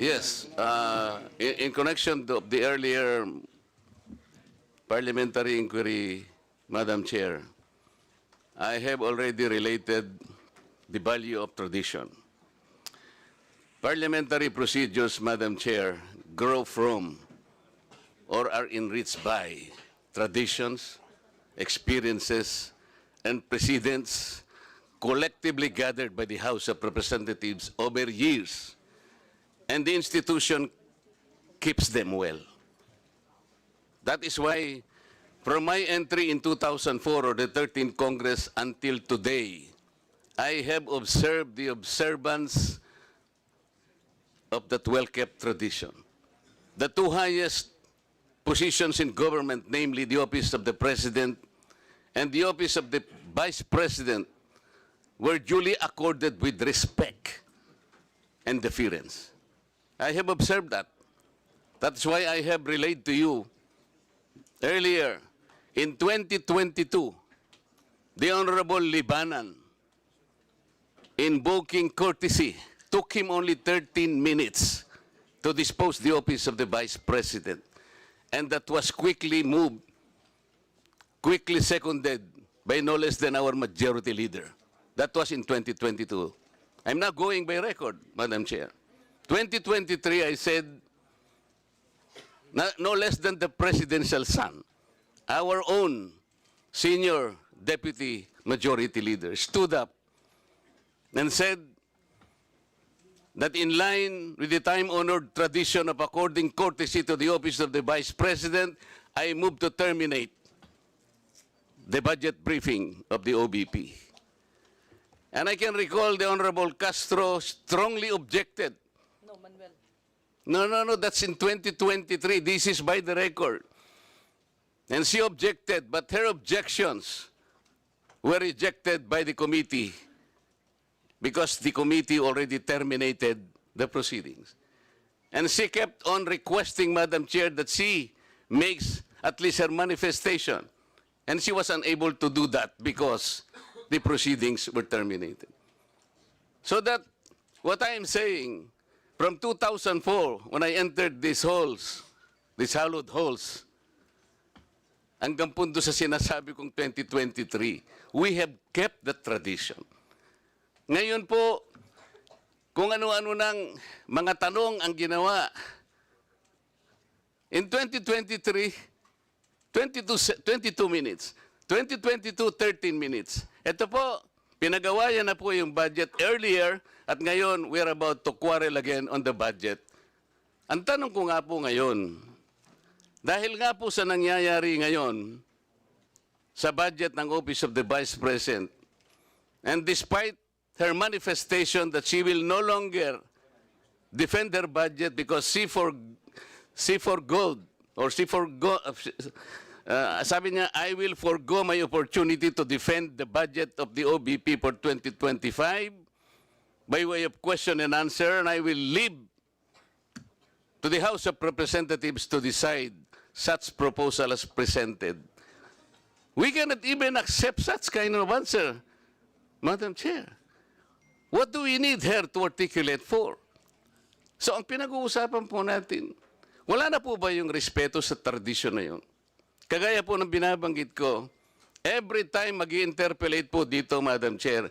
Yes, in connection to the earlier parliamentary inquiry, Madam Chair, I have already related the value of tradition. Parliamentary procedures, Madam Chair, grow from or are enriched by traditions, experiences, and precedents collectively gathered by the House of Representatives over years, and the institution keeps them well. That is why, from my entry in 2004 or the 13th Congress until today, I have observed the observance of that well-kept tradition. The two highest positions in government, namely the office of the President and the office of the Vice President, were duly accorded with respect and deference. I have observed that. That's why I have relayed to you earlier, in 2022, the Honorable Libanan, invoking courtesy, took him only 13 minutes to dispose the office of the Vice President. And that was quickly moved, quickly seconded by no less than our majority leader. That was in 2022. I'm not going by record, Madam Chair. 2023, I said, no less than the presidential son, our own senior deputy majority leader, stood up and said that in line with the time-honored tradition of according courtesy to the office of the Vice President, I move to terminate the budget briefing of the OVP. And I can recall the Honorable Castro strongly objected. No, Manuel. No, that's in 2023. This is by the record. And she objected, but her objections were rejected by the committee because the committee already terminated the proceedings. And she kept on requesting, Madam Chair, that she makes at least her manifestation. And she was unable to do that because the proceedings were terminated. So that what I am saying, from 2004, when I entered these halls, these hallowed halls, hanggang punto sa sinasabi kong 2023, we have kept the tradition. Ngayon po, kung ano-ano ng mga tanong ang ginawa, in 2023, 22 minutes. 2022, 13 minutes. Ito po, pinagawa yan na po yung budget earlier at ngayon we're about to quarrel again on the budget. Ang tanong ko nga po ngayon, dahil nga po sa nangyayari ngayon sa budget ng Office of the Vice President, and despite her manifestation that she will no longer defend her budget because she forgoed, sabi niya, I will forgo my opportunity to defend the budget of the OVP for 2025 by way of question and answer, and I will leave to the House of Representatives to decide such proposal as presented. We cannot even accept such kind of answer, Madam Chair. What do we need her to articulate for? So ang pinag-uusapan po natin, wala na po ba yung respeto sa tradisyon na yun? Kagaya po ng binabanggit ko, every time mag-i-interpellate po dito, Madam Chair,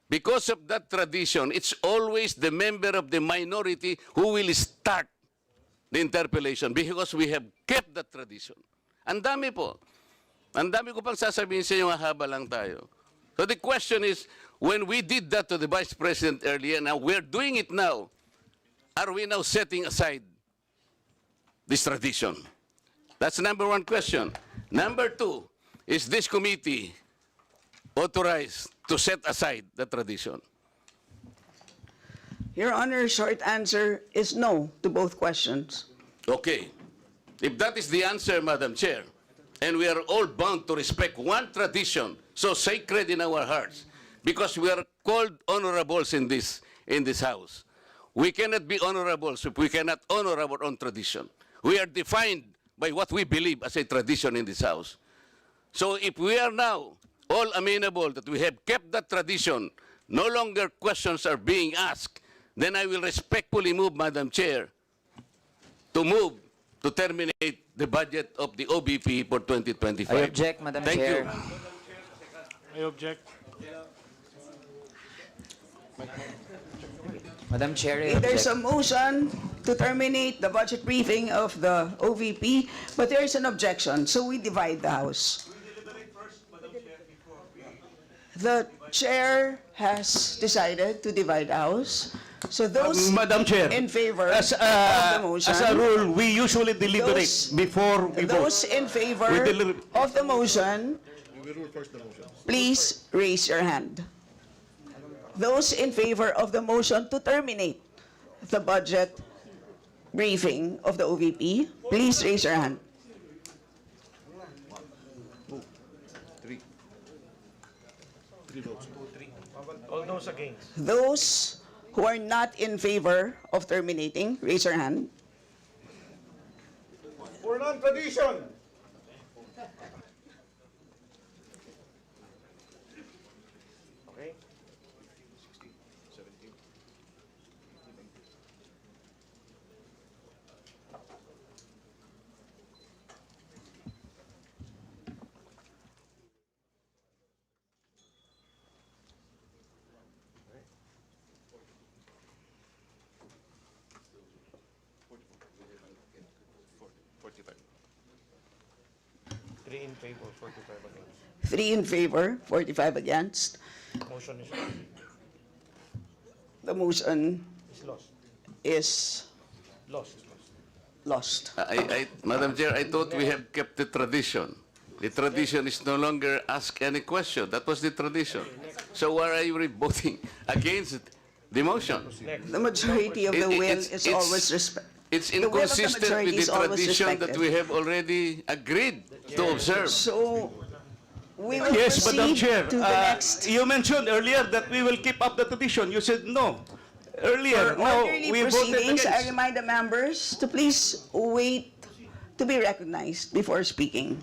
because of that tradition, it's always the member of the minority who will start the interpellation because we have kept that tradition. Ang dami po. Ang dami ko pang sasabihin sa inyo, haba lang tayo. So the question is, when we did that to the Vice President earlier, now we're doing it now, are we now setting aside this tradition? That's number one question. Number two, is this committee authorized to set aside the tradition? Your Honor, short answer is no to both questions. Okay. If that is the answer, Madam Chair, and we are all bound to respect one tradition so sacred in our hearts, because we are called honorables in this house. We cannot be honorables if we cannot honor our own tradition. We are defined by what we believe as a tradition in this house. So if we are now all amenable that we have kept that tradition, no longer questions are being asked, then I will respectfully move, Madam Chair, to terminate the budget of the OVP for 2025. I object, Madam Thank Chair. you. I object. Madam Chair, I There's a object. motion to terminate the budget briefing of the OVP, but there is an objection, so we divide the House. The chair has decided to divide the House. So those Madam Chair, in favor as of the motion, a rule, we usually deliberate Those- before we vote. those in favor We deliberate. of the motion, please raise your hand. Those in favor of the motion to terminate the budget briefing of the OVP, please raise your hand. All those against. Those who are not in favor of terminating, raise your hand. For non-tradition. Okay. Three in favor, 45 against. 3 in favor, 45 against. Motion is The motion lost. is Lost. lost. Madam Chair, I thought we have kept the tradition. The tradition is no longer ask any question. That was the tradition. So why are you voting against the motion? Next. The majority of the It- will it's- is it's- always respect. It's The will of the inconsistent majority with the is always tradition that respected. we have already agreed to observe. So we will Yes, Madam proceed Chair. to the next. You mentioned earlier that we will keep up the tradition. You said no. Earlier, For now orderly we voted proceedings, I against. remind the members to please wait to be recognized before speaking.